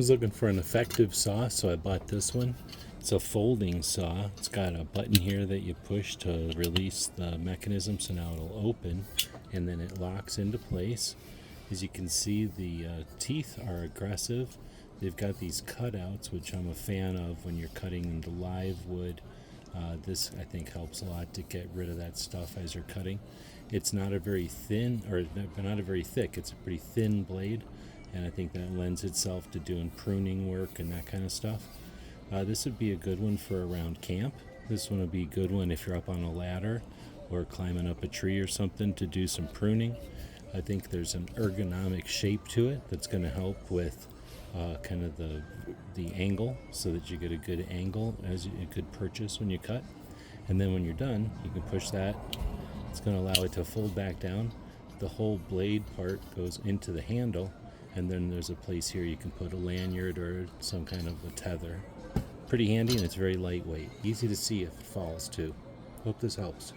was looking for an effective saw, so I bought this one. It's a folding saw. It's got a button here that you push to release the mechanism, so now it'll open and then it locks into place. As you can see, the teeth are aggressive. They've got these cutouts, which I'm a fan of when you're cutting into live wood. This, I think, helps a lot to get rid of that stuff as you're cutting. It's not a very thin, or not a very thick, it's a pretty thin blade, and I think that lends itself to doing pruning work and that kind of stuff. This would be a good one for around camp. This one would be a good one if you're up on a ladder or climbing up a tree or something to do some pruning. I think there's an ergonomic shape to it that's going to help with kind of the angle, so that you get a good angle as a good purchase when you cut. And then when you're done, you can push that. It's going to allow it to fold back down. The whole blade part goes into the handle, and then there's a place here you can put a lanyard or some kind of a tether. Pretty handy, and it's very lightweight. Easy to see if it falls too. Hope this helps.